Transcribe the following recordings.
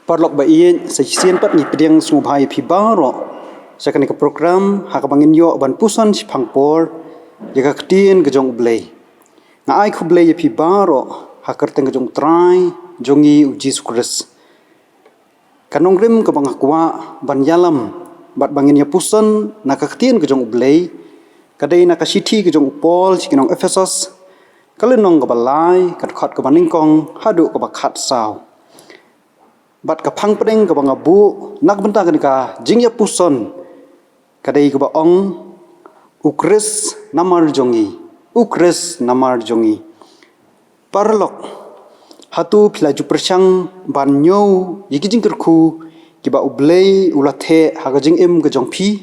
Parlok ba iye sa sien pat ni pedang sngewbha phi baro sa kan program ha ka bangin yo ban puson si phangpor ya Ka Ktien ke Jong Blei nga ai khu Blei phi baro ha kyrteng ke Jong trai Jong Ngi U Khrist kanong rim ka bang akwa ban yalam bat bangin ya puson na Ka Ktien ke Jong Blei kadai na ka sithi ke Jong Paul si kinong Ephesos kalenong ka balai kat khat ka baning kong hadu ka bakhat sao bat ka phang pedeng ka bang abu nak benta ka jingpuson kadai ka ba ong U Khrist Namar Jong Ngi U Khrist Namar Jong Ngi parlok hatu philaju persang ban nyo yiki jingkerku ki ba U Blei ulathe ha ka jingim ka Jong phi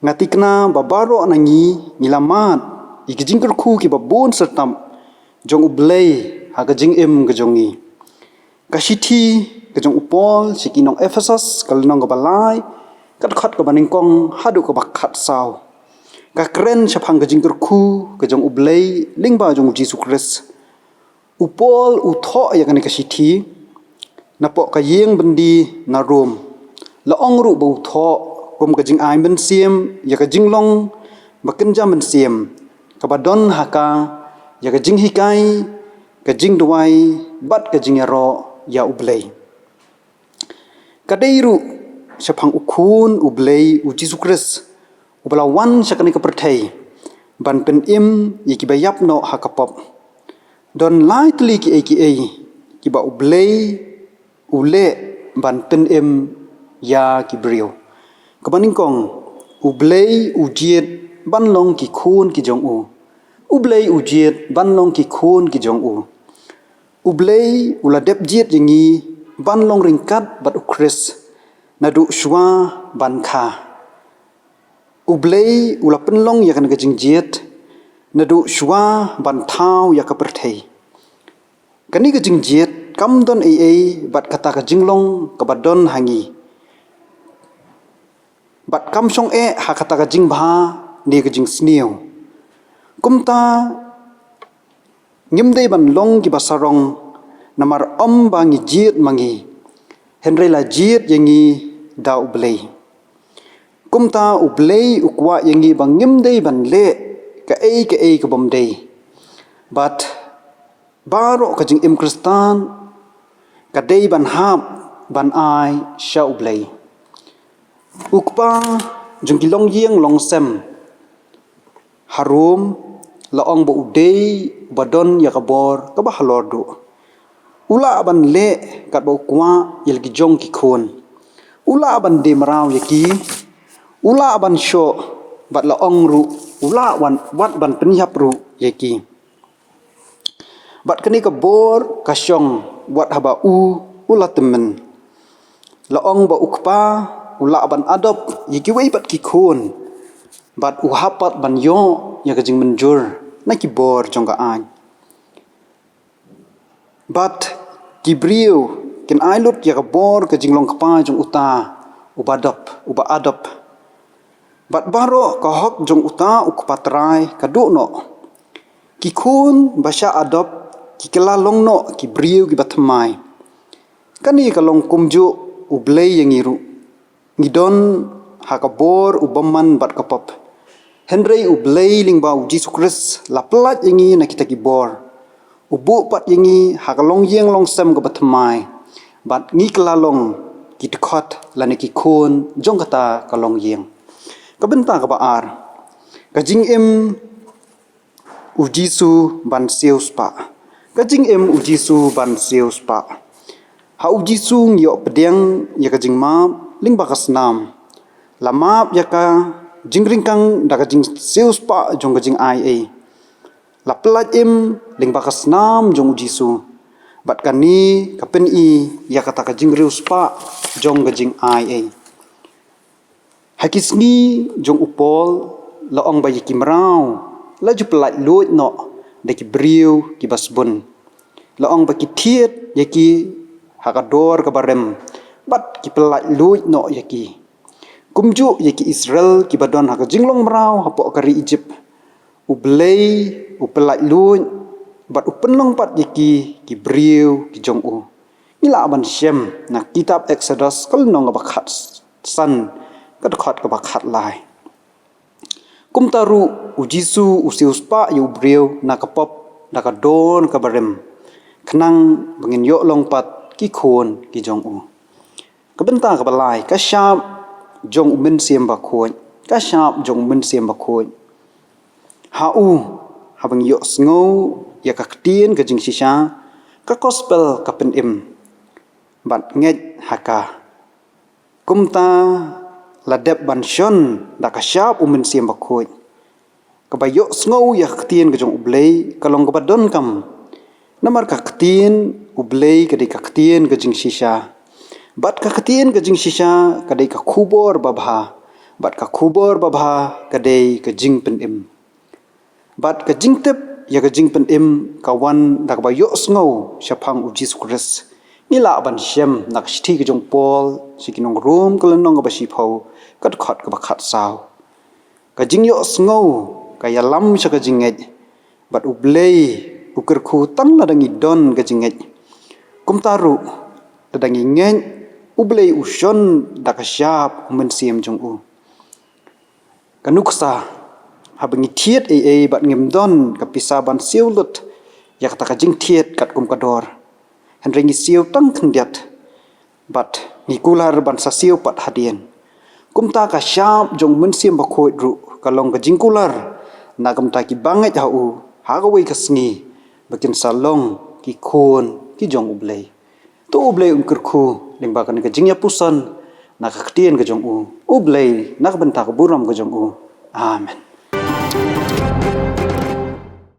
ngatikna babaro anangi nilamat yiki jingkerku ki ba bon sertam Jong U Blei ha ka jingim ka Jong Ngi kasithi ke Jong Paul si kinong Ephesos kalnong ka balai kat khat ka baning kong hadu ka bakhat sao ka kren saphang ka jingkerku ke Jong U Blei lingba Jong Jisu Khrist U Paul u tho ya kan kasithi napok ka yeng bendi na rom la ong ru bu tho kum ka jing ai mynsiem ya ka jinglong bakenja mynsiem ka badon haka ya ka jing hikai ka jing duai bat ka jing ro ya U Blei kadairu saphang ukhun U Blei U Jisu Khrist u balawan sakani ka perthai ban pen im yiki bayap no hakapop don lai tli ki ki ba U Blei u le ban pen im ya ki brio kabaning kong U Blei u jiet ban long ki khun ki Jong U Blei u jiet ban long ki khun ki Jong U Blei ula dep jiet jingi ban long ringkat bat U Khrist nadu shwa ban kha U Blei ula penlong ya kan ka jing jiet nadu shwa ban thau ya ka perthei kani ka jing jiet kam don ai bat kata ka jinglong ka badon hangi bat kam song ha kata ka jingbha ni ka jing sneu kumta ngimdei ban long ki basarong namar bangi jiet mangi henry la jiet yangi da U Blei kumta U Blei ukwa yangi bang ngimdei ban le ka ka bomdei but baro ka jing im kristan ka dei ban hap ban ai sha U Blei ukpa jung kilong yeng long sem harum laong bo udei badon ya kabor ka ba halordu ula ban le kat bo kwa yel ki jong ki khon ula ban de marau yaki ula ban sho bat laong ru ula wan wat ban penyap ru yaki bat kani ka bor ka syong wat haba ula temen laong ba ukpa ula ban adop yaki wei bat ki khon bat hapat ban yo ya ka jing menjur na ki bor jong ka an bat kibrio ken ailut ya ka bor ka jinglong kapa jong uta uba adop bat baro ka hok jong uta ukpatrai ka du no ki khun basha adop ki kala long no ki brio ki batmai kani ka long kumju U Blei yang iru ngidon ha ka bor ubaman bat kapop Henry U Blei lingba U Jisu Khrist la plat yangi na kita ki bor ubu pat yangi ha ka long yeng long sem ka batmai bat ngi klalong ki tikhat la ne ki khon jong kata ka long yeng ka benta ka baar ka jing im U Jisu ban seus pa ka jing im U Jisu ban seus pa ha U Jisu ngyo pedeng ya ka jing ma lingba ka snam la map ya ka jingringkang da ka jing seus pa jong ka jing ai la plat im lingba ka snam jong U Jisu bat kani ka pen ya kata ka jing rius pa jong ka jing ai hakisni jong U Paul la ong ba yiki mrau la ju plat lut no de ki brio ki basbun la ong ba ki thiet yaki hakador ka barem bat ki plat lut no yaki kumju yaki Israel ki badon ha ka jinglong mrau hapo kari Egypt U Blei u plat lut bat u penong pat yaki ki brio ki jong Ila mynsiem na kitab Ephesos kal nong ka bakhat san ka khat ka bakhat lai. Kum taru U Jisu usiuspa U Blei na ka pop na ka don ka barem. Khnang bangin yo long pat ki khon ki jong u. Ka benta ka balai ka sharp jong mynsiem ba khoi. Ka sharp jong mynsiem ba khoi. Ha u habang yo sngo ya Ka Ktien ka jing shisha ka gospel ka pen im. Bat nget haka kumta la dep ban shon da ka sharp mynsiem ba khoi. Ka ba yo sngo ya Ka Ktien ka jong U Blei ka long ka badon kam. Namar Ka Ktien U Blei ka Ka Ktien ka jing shisha. Bat Ka Ktien ka jing shisha ka ka khubor babha. Bat ka khubor babha ka ka jing pen im. Bat ka jingtep ya ka jing pen im ka wan da ka ba yo sngo syapang U Khrist. Nila ban shem nak shti ka jong Paul sikinong room ka lenong ka ba shipho ka khat ka ba khat saw. Ka jing yo sngo ka yalam sya ka jinget. Bat U Blei ukir khu tan la dangi don ka jinget. Kum taru da dangi ngen U Blei ushon da ka syap mynsiem jong u. Ka nuksa habangi thiet bat ngim don ka pisa ban siulut ya ka jing thiet kat kum ka dor. Henry siu tang khndiat bat ni kular ban sa siu pat hadien. Kum ta ka syap jong mynsiem ba khoi ru ka long ka jing kular na kam ta ki banget ha u ha ka wei ka sngi bakin salong ki khon ki jong U Blei. Tu U Blei ukir khu lingba ka jingiapuson na Ka Ktien ka jong u. U Blei nak benta ka buram ka jong u. Amen.